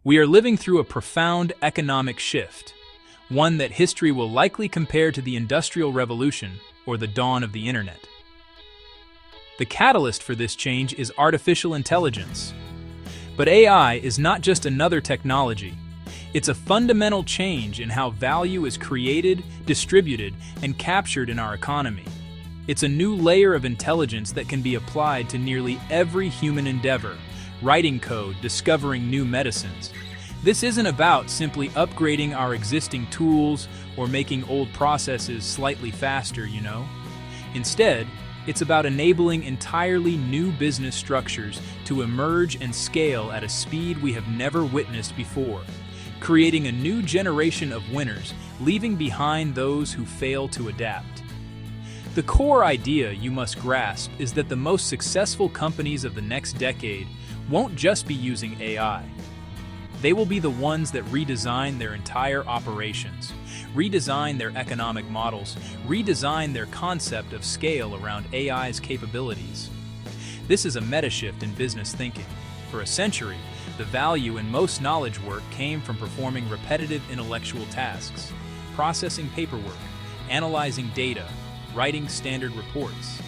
We are living through a profound economic shift, one that history will likely compare to the Industrial Revolution or the dawn of the Internet. The catalyst for this change is artificial intelligence. But AI is not just another technology. It's a fundamental change in how value is created, distributed, and captured in our economy. It's a new layer of intelligence that can be applied to nearly every human endeavor, writing code, discovering new medicines. This isn't about simply upgrading our existing tools or making old processes slightly faster, Instead, it's about enabling entirely new business structures to emerge and scale at a speed we have never witnessed before, creating a new generation of winners, leaving behind those who fail to adapt. The core idea you must grasp is that the most successful companies of the next decade won't just be using AI. They will be the ones that redesign their entire operations, redesign their economic models, redesign their concept of scale around AI's capabilities. This is a meta-shift in business thinking. For a century, the value in most knowledge work came from performing repetitive intellectual tasks, processing paperwork, analyzing data, writing standard reports.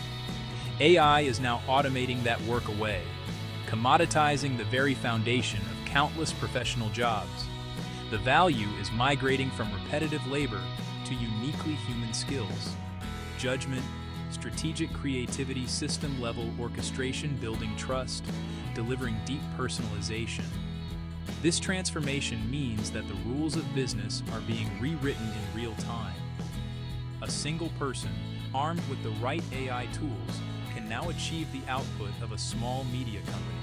AI is now automating that work away, commoditizing the very foundation of countless professional jobs. The value is migrating from repetitive labor to uniquely human skills: judgment, strategic creativity, system-level orchestration, building trust, delivering deep personalization. This transformation means that the rules of business are being rewritten in real time. A single person, armed with the right AI tools, can now achieve the output of a small media company.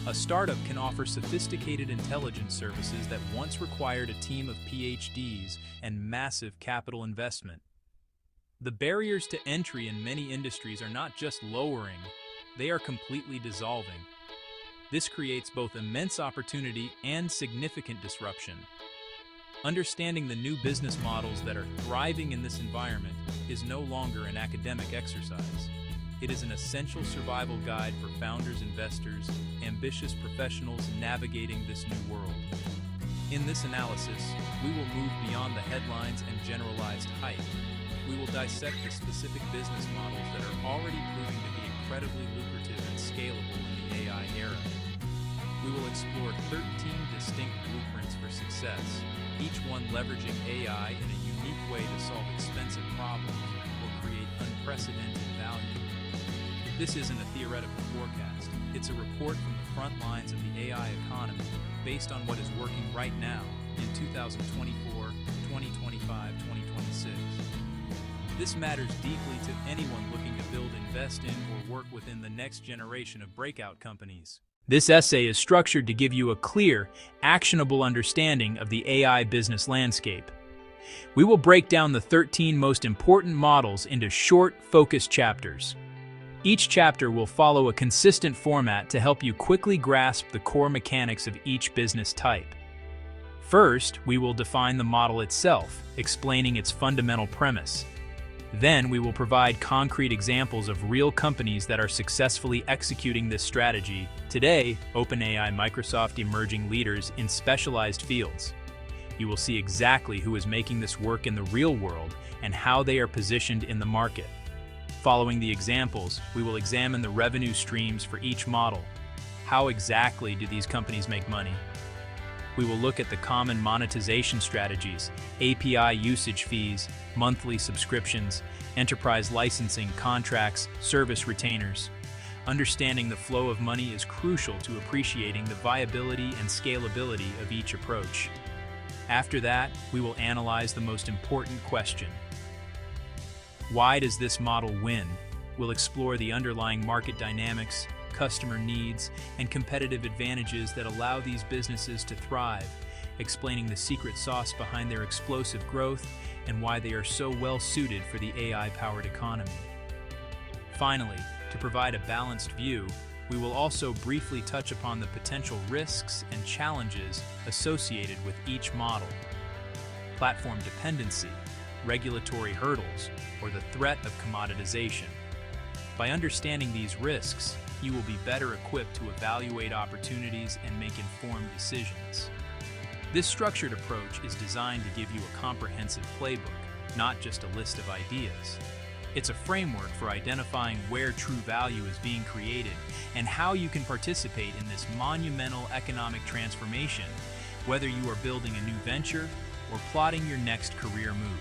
A startup can offer sophisticated intelligence services that once required a team of PhDs and massive capital investment. The barriers to entry in many industries are not just lowering, they are completely dissolving. This creates both immense opportunity and significant disruption. Understanding the new business models that are thriving in this environment is no longer an academic exercise. It is an essential survival guide for founders, investors, ambitious professionals navigating this new world. In this analysis, we will move beyond the headlines and generalized hype. We will dissect the specific business models that are already proving to be incredibly lucrative and scalable in the AI era. We will explore 13 distinct blueprints for success, each one leveraging AI in a unique way to solve expensive problems or create unprecedented value. This isn't a theoretical forecast. It's a report from the front lines of the AI economy based on what is working right now in 2024, 2025, 2026. This matters deeply to anyone looking to build, invest in, or work within the next generation of breakout companies. This essay is structured to give you a clear, actionable understanding of the AI business landscape. We will break down the 13 most important models into short, focused chapters. Each chapter will follow a consistent format to help you quickly grasp the core mechanics of each business type. First, we will define the model itself, explaining its fundamental premise. Then, we will provide concrete examples of real companies that are successfully executing this strategy. Today, OpenAI, Microsoft, emerging leaders in specialized fields. You will see exactly who is making this work in the real world and how they are positioned in the market. Following the examples, we will examine the revenue streams for each model. How exactly do these companies make money? We will look at the common monetization strategies, API usage fees, monthly subscriptions, enterprise licensing, contracts, service retainers. Understanding the flow of money is crucial to appreciating the viability and scalability of each approach. After that, we will analyze the most important question. Why does this model win? We'll explore the underlying market dynamics, customer needs, and competitive advantages that allow these businesses to thrive, explaining the secret sauce behind their explosive growth and why they are so well suited for the AI-powered economy. Finally, to provide a balanced view, we will also briefly touch upon the potential risks and challenges associated with each model. Platform dependency, regulatory hurdles, or the threat of commoditization. By understanding these risks, you will be better equipped to evaluate opportunities and make informed decisions. This structured approach is designed to give you a comprehensive playbook, not just a list of ideas. It's a framework for identifying where true value is being created and how you can participate in this monumental economic transformation, whether you are building a new venture or plotting your next career move.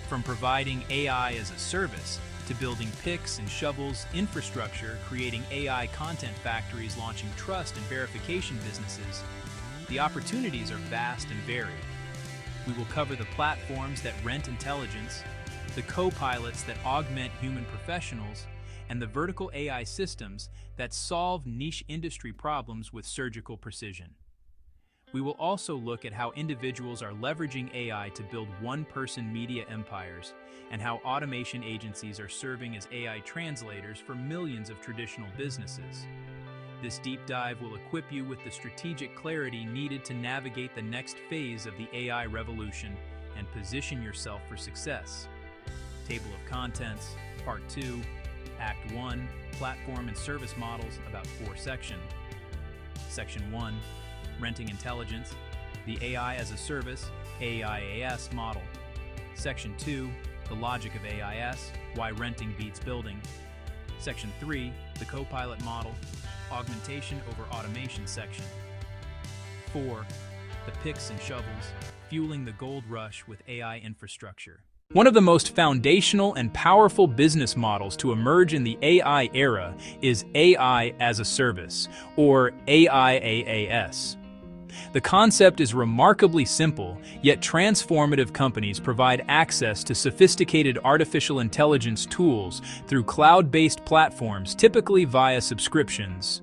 From providing AI as a service to building picks and shovels infrastructure, creating AI content factories, launching trust and verification businesses, the opportunities are vast and varied. We will cover the platforms that rent intelligence, the co-pilots that augment human professionals, and the vertical AI systems that solve niche industry problems with surgical precision. We will also look at how individuals are leveraging AI to build one-person media empires and how automation agencies are serving as AI translators for millions of traditional businesses. This deep dive will equip you with the strategic clarity needed to navigate the next phase of the AI revolution and position yourself for success. Table of Contents, Part 2, Act 1, Platform and Service Models, about 4 sections. Section 1, Renting Intelligence, the AI as a Service, AIaaS model. Section 2, The Logic of AIaaS, Why Renting Beats Building. Section 3, The Copilot Model, Augmentation over Automation section. 4, The Picks and Shovels, Fueling the Gold Rush with AI Infrastructure. One of the most foundational and powerful business models to emerge in the AI era is AI as a Service, or AIaaS. The concept is remarkably simple, yet transformative. Companies provide access to sophisticated artificial intelligence tools through cloud-based platforms, typically via subscriptions.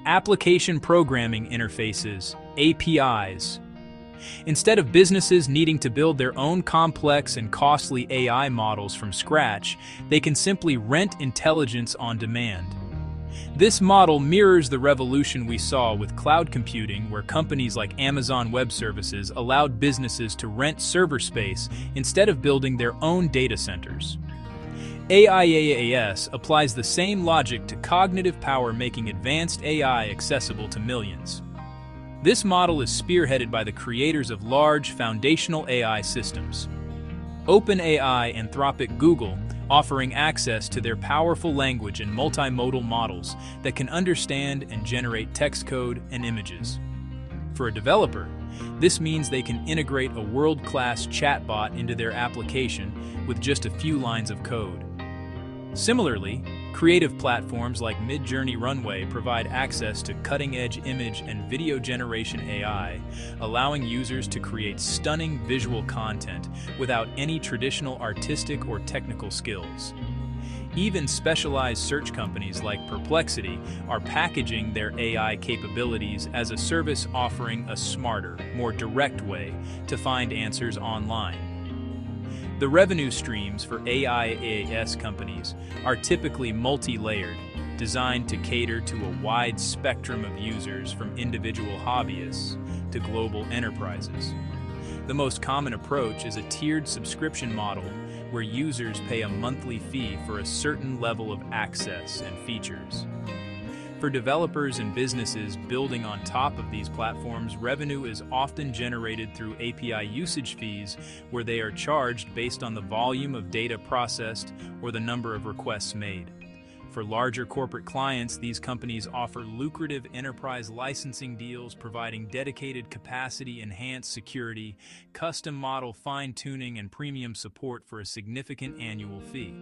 Application programming interfaces, APIs. Instead of businesses needing to build their own complex and costly AI models from scratch, they can simply rent intelligence on demand. This model mirrors the revolution we saw with cloud computing, where companies like Amazon Web Services allowed businesses to rent server space instead of building their own data centers. AIaaS applies the same logic to cognitive power, making advanced AI accessible to millions. This model is spearheaded by the creators of large foundational AI systems. OpenAI, Anthropic, Google, offering access to their powerful language and multimodal models that can understand and generate text code and images. For a developer, this means they can integrate a world-class chatbot into their application with just a few lines of code. Similarly, creative platforms like Midjourney Runway provide access to cutting-edge image and video generation AI, allowing users to create stunning visual content without any traditional artistic or technical skills. Even specialized search companies like Perplexity are packaging their AI capabilities as a service, offering a smarter, more direct way to find answers online. The revenue streams for AIaaS companies are typically multi-layered, designed to cater to a wide spectrum of users, from individual hobbyists to global enterprises. The most common approach is a tiered subscription model where users pay a monthly fee for a certain level of access and features. For developers and businesses building on top of these platforms, revenue is often generated through API usage fees, where they are charged based on the volume of data processed or the number of requests made. For larger corporate clients, these companies offer lucrative enterprise licensing deals, providing dedicated capacity, enhanced security, custom model fine-tuning, and premium support for a significant annual fee.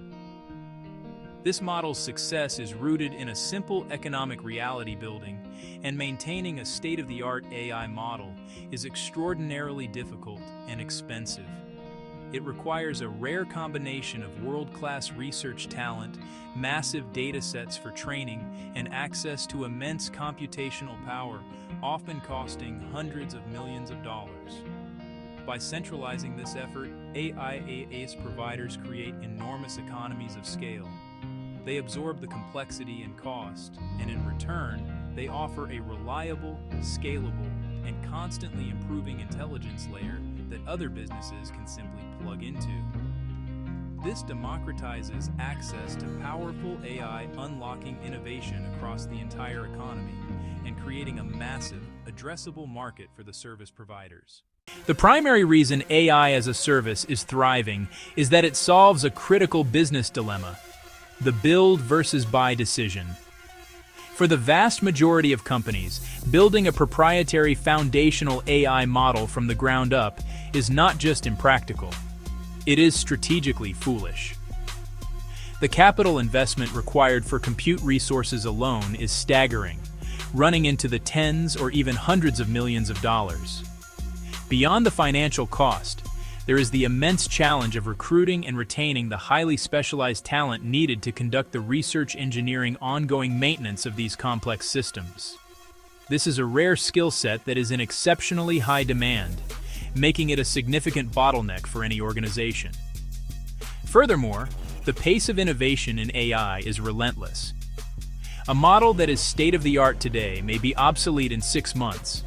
This model's success is rooted in a simple economic reality: building and maintaining a state-of-the-art AI model is extraordinarily difficult and expensive. It requires a rare combination of world-class research talent, massive data sets for training, and access to immense computational power, often costing hundreds of millions of dollars. By centralizing this effort, AIaaS providers create enormous economies of scale. They absorb the complexity and cost, and in return, they offer a reliable, scalable, and constantly improving intelligence layer that other businesses can simply plug into. This democratizes access to powerful AI, unlocking innovation across the entire economy and creating a massive, addressable market for the service providers. The primary reason AI as a service is thriving is that it solves a critical business dilemma: the build versus buy decision. For the vast majority of companies, building a proprietary foundational AI model from the ground up is not just impractical, it is strategically foolish. The capital investment required for compute resources alone is staggering, running into the tens or even hundreds of millions of dollars. Beyond the financial cost, there is the immense challenge of recruiting and retaining the highly specialized talent needed to conduct the research engineering ongoing maintenance of these complex systems. This is a rare skill set that is in exceptionally high demand, making it a significant bottleneck for any organization. Furthermore, the pace of innovation in AI is relentless. A model that is state-of-the-art today may be obsolete in 6 months.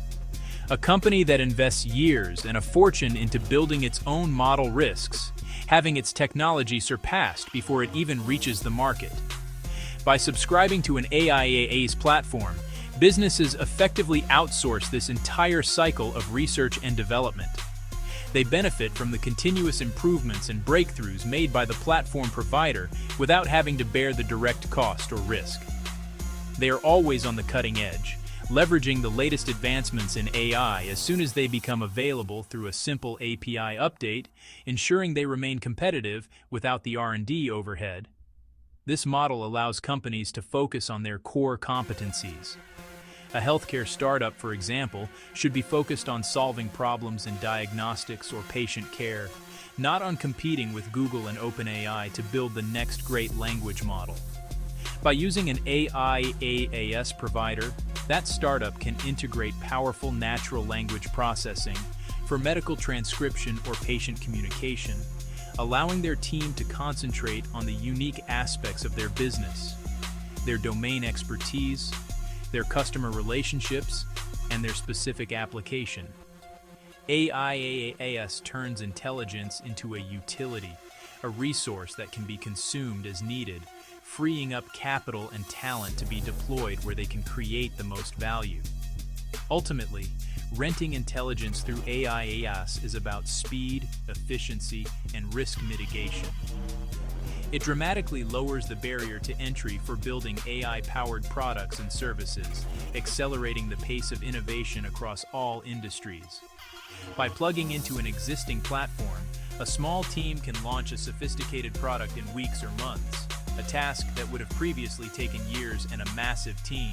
A company that invests years and a fortune into building its own model risks having its technology surpassed before it even reaches the market. By subscribing to an AIaaS platform, businesses effectively outsource this entire cycle of research and development. They benefit from the continuous improvements and breakthroughs made by the platform provider without having to bear the direct cost or risk. They are always on the cutting edge, leveraging the latest advancements in AI as soon as they become available through a simple API update, ensuring they remain competitive without the R&D overhead. This model allows companies to focus on their core competencies. A healthcare startup, for example, should be focused on solving problems in diagnostics or patient care, not on competing with Google and OpenAI to build the next great language model. By using an AIaaS provider, that startup can integrate powerful natural language processing for medical transcription or patient communication, allowing their team to concentrate on the unique aspects of their business, their domain expertise, their customer relationships, and their specific application. AIaaS turns intelligence into a utility, a resource that can be consumed as needed, freeing up capital and talent to be deployed where they can create the most value. Ultimately, renting intelligence through AIaaS is about speed, efficiency, and risk mitigation. It dramatically lowers the barrier to entry for building AI-powered products and services, accelerating the pace of innovation across all industries. By plugging into an existing platform, a small team can launch a sophisticated product in weeks or months, a task that would have previously taken years and a massive team.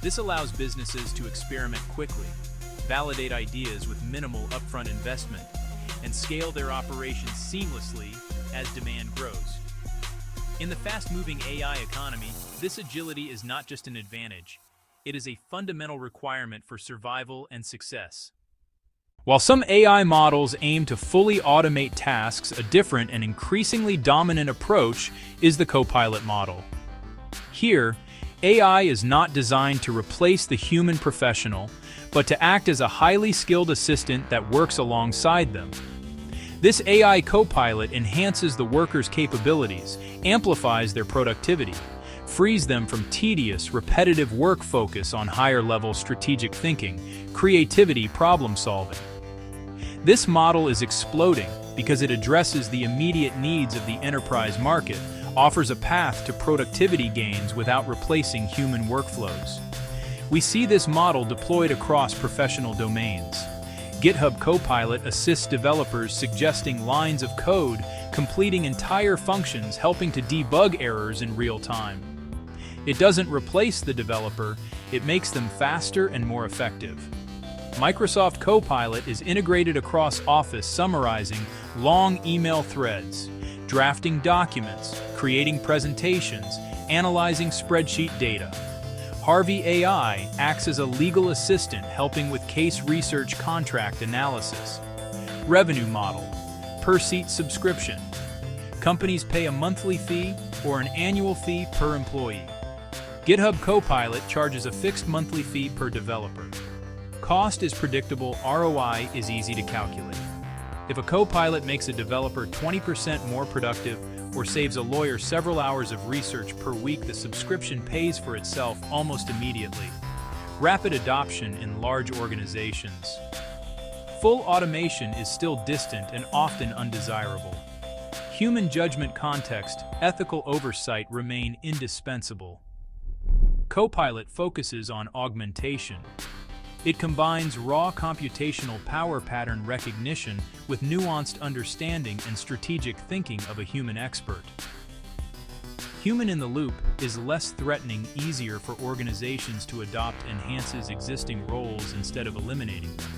This allows businesses to experiment quickly, validate ideas with minimal upfront investment, and scale their operations seamlessly as demand grows. In the fast-moving AI economy, this agility is not just an advantage, it is a fundamental requirement for survival and success. While some AI models aim to fully automate tasks, a different and increasingly dominant approach is the Copilot model. Here, AI is not designed to replace the human professional, but to act as a highly skilled assistant that works alongside them. This AI copilot enhances the workers' capabilities, amplifies their productivity, frees them from tedious, repetitive work focus on higher-level strategic thinking, creativity, problem-solving. This model is exploding because it addresses the immediate needs of the enterprise market, offers a path to productivity gains without replacing human workflows. We see this model deployed across professional domains. GitHub Copilot assists developers suggesting lines of code, completing entire functions, helping to debug errors in real time. It doesn't replace the developer, it makes them faster and more effective. Microsoft Copilot is integrated across Office, summarizing long email threads, drafting documents, creating presentations, analyzing spreadsheet data. Harvey AI acts as a legal assistant, helping with case research, contract analysis. Revenue model, per-seat subscription. Companies pay a monthly fee or an annual fee per employee. GitHub Copilot charges a fixed monthly fee per developer. Cost is predictable, ROI is easy to calculate. If a Copilot makes a developer 20% more productive or saves a lawyer several hours of research per week, the subscription pays for itself almost immediately. rapid adoption in large organizations. Full automation is still distant and often undesirable. Human judgment, context, ethical oversight remain indispensable. Copilot focuses on augmentation. It combines raw computational power pattern recognition with nuanced understanding and strategic thinking of a human expert. Human in the loop is less threatening, easier for organizations to adopt, enhances existing roles instead of eliminating them.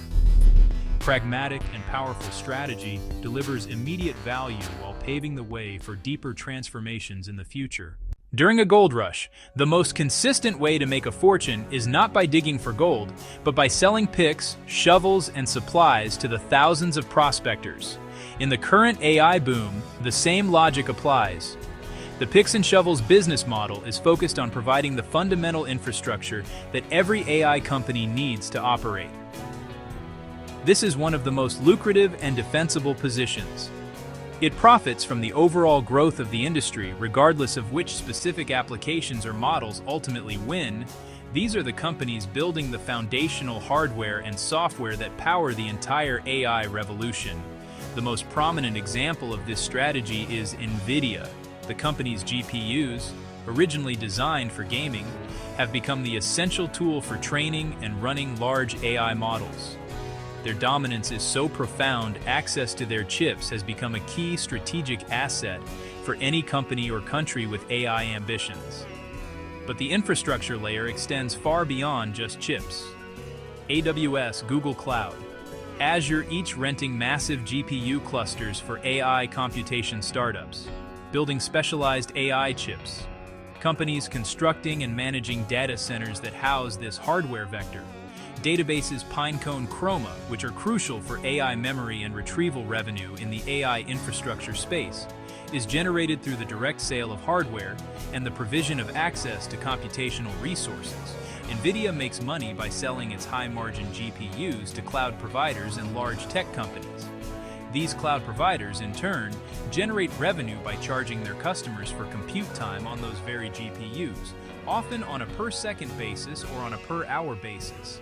Pragmatic and powerful strategy delivers immediate value while paving the way for deeper transformations in the future. During a gold rush, the most consistent way to make a fortune is not by digging for gold, but by selling picks, shovels, and supplies to the thousands of prospectors. In the current AI boom, the same logic applies. The picks and shovels business model is focused on providing the fundamental infrastructure that every AI company needs to operate. This is one of the most lucrative and defensible positions. It profits from the overall growth of the industry regardless of which specific applications or models ultimately win. These are the companies building the foundational hardware and software that power the entire AI revolution. The most prominent example of this strategy is NVIDIA. The company's GPUs, originally designed for gaming, have become the essential tool for training and running large AI models. Their dominance is so profound, access to their chips has become a key strategic asset for any company or country with AI ambitions. But the infrastructure layer extends far beyond just chips. AWS, Google Cloud, Azure, each renting massive GPU clusters for AI computation startups, building specialized AI chips, companies constructing and managing data centers that house this hardware vector, databases Pinecone, Chroma, which are crucial for AI memory and retrieval revenue in the AI infrastructure space, is generated through the direct sale of hardware and the provision of access to computational resources. NVIDIA makes money by selling its high-margin GPUs to cloud providers and large tech companies. These cloud providers, in turn, generate revenue by charging their customers for compute time on those very GPUs, often on a per-second basis or on a per-hour basis.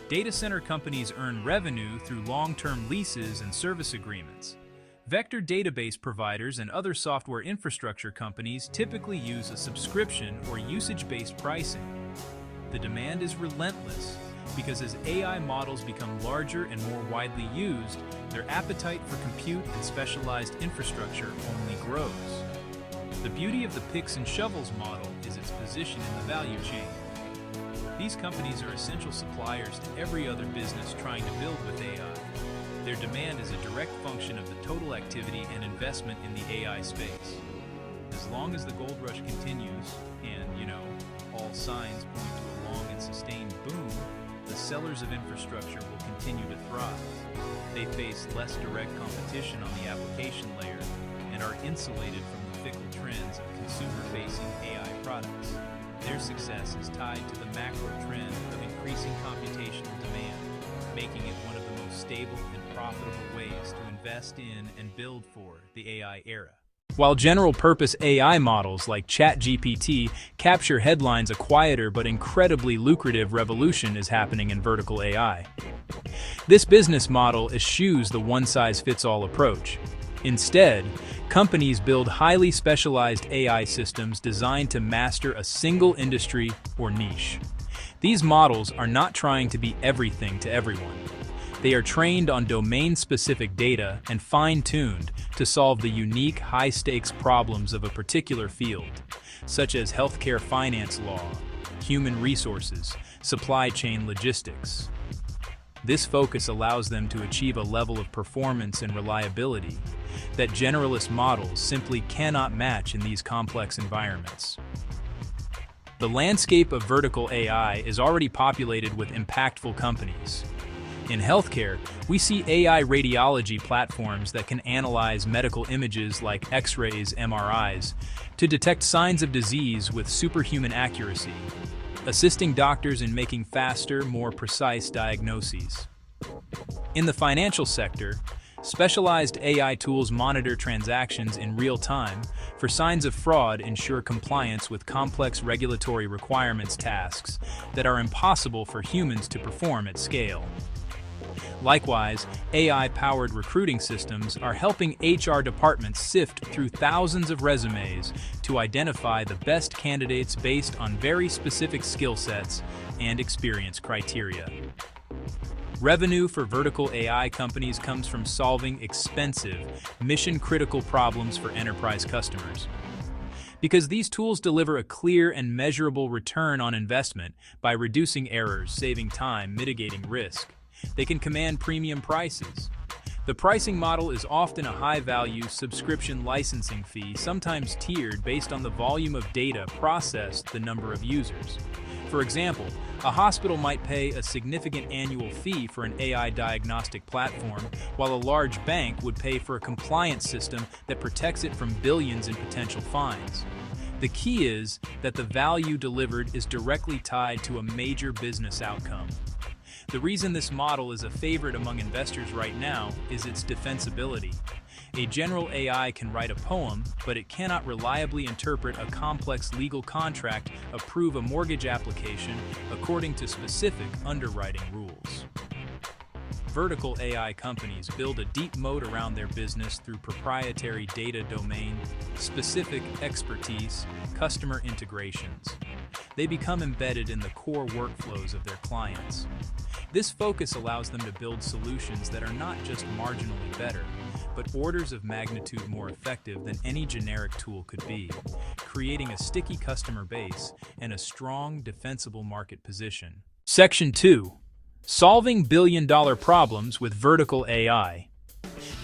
Data center companies earn revenue through long-term leases and service agreements. Vector database providers and other software infrastructure companies typically use a subscription or usage-based pricing. The demand is relentless because as AI models become larger and more widely used, their appetite for compute and specialized infrastructure only grows. The beauty of the picks and shovels model is its position in the value chain. These companies are essential suppliers to every other business trying to build with AI. Their demand is a direct function of the total activity and investment in the AI space. As long as the gold rush continues, and, all signs point to a long and sustained boom, the sellers of infrastructure will continue to thrive. They face less direct competition on the application layer and are insulated from the fickle trends of consumer-facing AI products. Their success is tied to the macro trend of increasing computational demand, making it one of the most stable and profitable ways to invest in and build for the AI era. While general-purpose AI models like ChatGPT capture headlines, a quieter but incredibly lucrative revolution is happening in vertical AI. This business model eschews the one-size-fits-all approach. Instead, companies build highly specialized AI systems designed to master a single industry or niche. These models are not trying to be everything to everyone. They are trained on domain-specific data and fine-tuned to solve the unique, high-stakes problems of a particular field, such as healthcare finance law, human resources, supply chain logistics. This focus allows them to achieve a level of performance and reliability that generalist models simply cannot match in these complex environments. The landscape of vertical AI is already populated with impactful companies. In healthcare, we see AI radiology platforms that can analyze medical images like X-rays, MRIs, to detect signs of disease with superhuman accuracy, assisting doctors in making faster, more precise diagnoses. In the financial sector, Specialized AI tools monitor transactions in real time for signs of fraud, ensure compliance with complex regulatory requirements tasks that are impossible for humans to perform at scale. Likewise, AI-powered recruiting systems are helping HR departments sift through thousands of resumes to identify the best candidates based on very specific skill sets and experience criteria. Revenue for vertical AI companies comes from solving expensive, mission-critical problems for enterprise customers. Because these tools deliver a clear and measurable return on investment by reducing errors, saving time, mitigating risk, they can command premium prices. The pricing model is often a high-value subscription licensing fee, sometimes tiered based on the volume of data processed, the number of users. For example, a hospital might pay a significant annual fee for an AI diagnostic platform, while a large bank would pay for a compliance system that protects it from billions in potential fines. The key is that the value delivered is directly tied to a major business outcome. The reason this model is a favorite among investors right now is its defensibility. A general AI can write a poem, but it cannot reliably interpret a complex legal contract, approve a mortgage application according to specific underwriting rules. Vertical AI companies build a deep moat around their business through proprietary data domain-specific expertise, customer integrations. They become embedded in the core workflows of their clients. This focus allows them to build solutions that are not just marginally better, but orders of magnitude more effective than any generic tool could be, creating a sticky customer base and a strong, defensible market position. Section 2. Solving billion-dollar problems with vertical AI.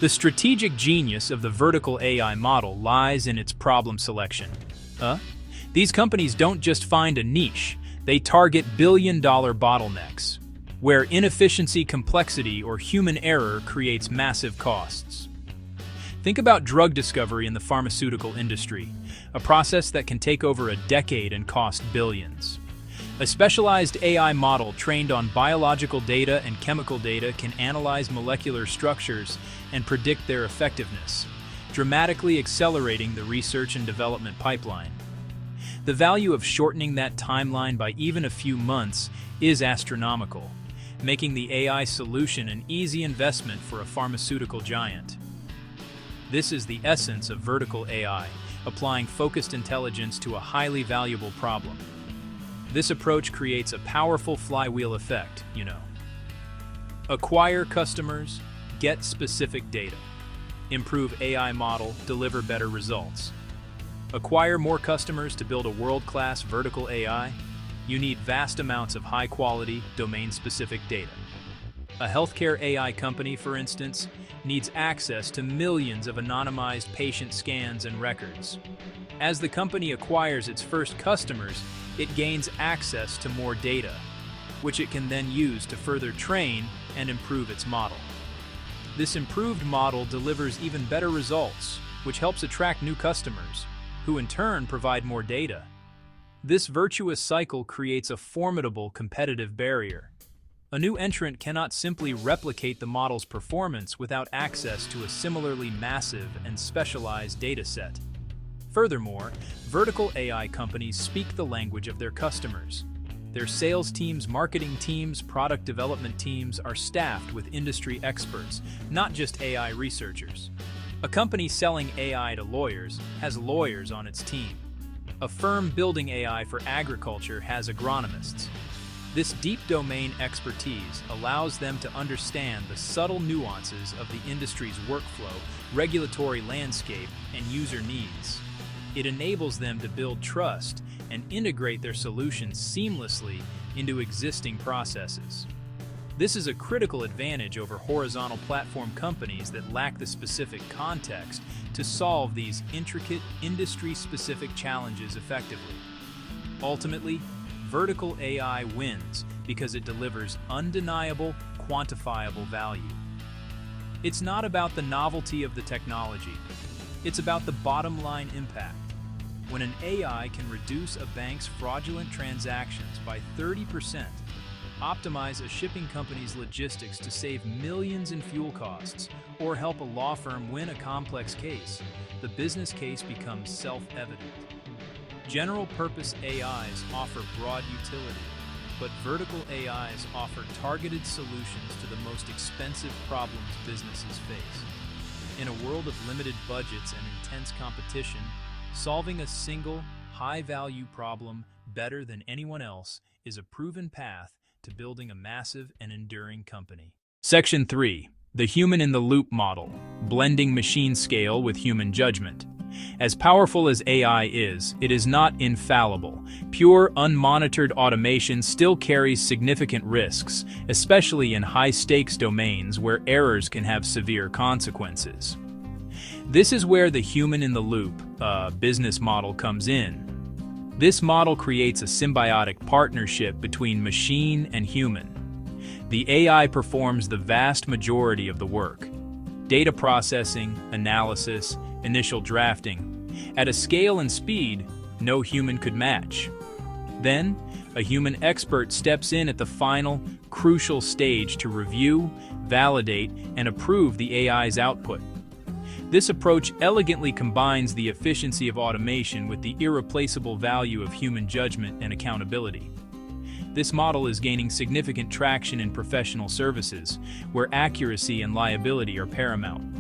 The strategic genius of the vertical AI model lies in its problem selection. These companies don't just find a niche, they target billion-dollar bottlenecks, where inefficiency, complexity, or human error creates massive costs. Think about drug discovery in the pharmaceutical industry, a process that can take over a decade and cost billions. A specialized AI model trained on biological data and chemical data can analyze molecular structures and predict their effectiveness, dramatically accelerating the research and development pipeline. The value of shortening that timeline by even a few months is astronomical, making the AI solution an easy investment for a pharmaceutical giant. This is the essence of vertical AI, applying focused intelligence to a highly valuable problem. This approach creates a powerful flywheel effect, Acquire customers, get specific data. Improve AI model, deliver better results. Acquire more customers to build a world-class vertical AI? You need vast amounts of high-quality, domain-specific data. A healthcare AI company, for instance, needs access to millions of anonymized patient scans and records. As the company acquires its first customers, it gains access to more data, which it can then use to further train and improve its model. This improved model delivers even better results, which helps attract new customers, who in turn provide more data. This virtuous cycle creates a formidable competitive barrier. A new entrant cannot simply replicate the model's performance without access to a similarly massive and specialized data set. Furthermore, vertical AI companies speak the language of their customers. Their sales teams, marketing teams, product development teams are staffed with industry experts, not just AI researchers. A company selling AI to lawyers has lawyers on its team. A firm building AI for agriculture has agronomists. This deep domain expertise allows them to understand the subtle nuances of the industry's workflow, regulatory landscape, and user needs. It enables them to build trust and integrate their solutions seamlessly into existing processes. This is a critical advantage over horizontal platform companies that lack the specific context to solve these intricate, industry-specific challenges effectively. Ultimately, vertical AI wins because it delivers undeniable, quantifiable value. It's not about the novelty of the technology. It's about the bottom-line impact. When an AI can reduce a bank's fraudulent transactions by 30%, optimize a shipping company's logistics to save millions in fuel costs, or help a law firm win a complex case, the business case becomes self-evident. General-purpose AIs offer broad utility, but vertical AIs offer targeted solutions to the most expensive problems businesses face. In a world of limited budgets and intense competition, solving a single, high-value problem better than anyone else is a proven path to building a massive and enduring company. Section 3. The human-in-the-loop model, blending machine scale with human judgment. As powerful as AI is, it is not infallible. Pure, unmonitored automation still carries significant risks, especially in high-stakes domains where errors can have severe consequences. This is where the human-in-the-loop business model comes in. This model creates a symbiotic partnership between machine and human. The AI performs the vast majority of the work: data processing, analysis, initial drafting, at a scale and speed no human could match. Then, a human expert steps in at the final, crucial stage to review, validate, and approve the AI's output. This approach elegantly combines the efficiency of automation with the irreplaceable value of human judgment and accountability. This model is gaining significant traction in professional services, where accuracy and liability are paramount.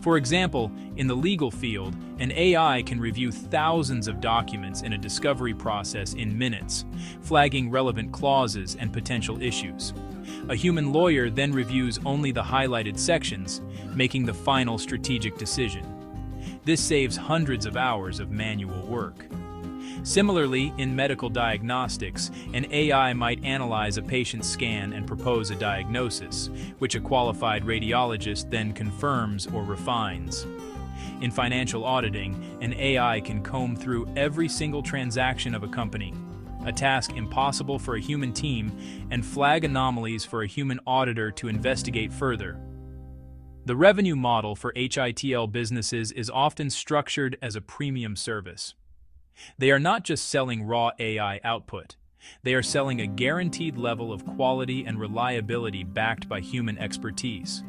For example, in the legal field, an AI can review thousands of documents in a discovery process in minutes, flagging relevant clauses and potential issues. A human lawyer then reviews only the highlighted sections, making the final strategic decision. This saves hundreds of hours of manual work. Similarly, in medical diagnostics, an AI might analyze a patient's scan and propose a diagnosis, which a qualified radiologist then confirms or refines. In financial auditing, an AI can comb through every single transaction of a company, a task impossible for a human team, and flag anomalies for a human auditor to investigate further. The revenue model for HITL businesses is often structured as a premium service. They are not just selling raw AI output. They are selling a guaranteed level of quality and reliability backed by human expertise.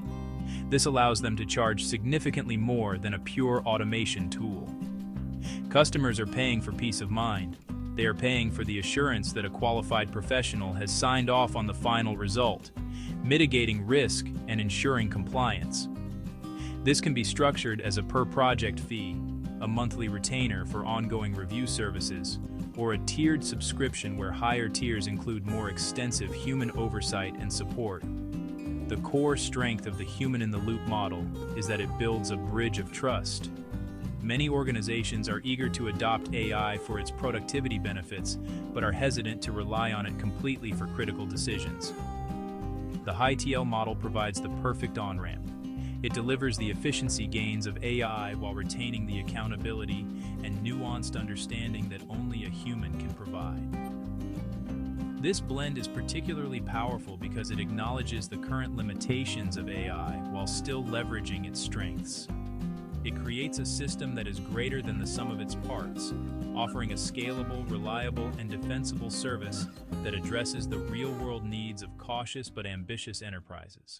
This allows them to charge significantly more than a pure automation tool. Customers are paying for peace of mind. They are paying for the assurance that a qualified professional has signed off on the final result, mitigating risk and ensuring compliance. This can be structured as a per-project fee, a monthly retainer for ongoing review services, or a tiered subscription where higher tiers include more extensive human oversight and support. The core strength of the human-in-the-loop model is that it builds a bridge of trust. Many organizations are eager to adopt AI for its productivity benefits, but are hesitant to rely on it completely for critical decisions. The HITL model provides the perfect on-ramp. It delivers the efficiency gains of AI while retaining the accountability and nuanced understanding that only a human can provide. This blend is particularly powerful because it acknowledges the current limitations of AI while still leveraging its strengths. It creates a system that is greater than the sum of its parts, offering a scalable, reliable, and defensible service that addresses the real-world needs of cautious but ambitious enterprises.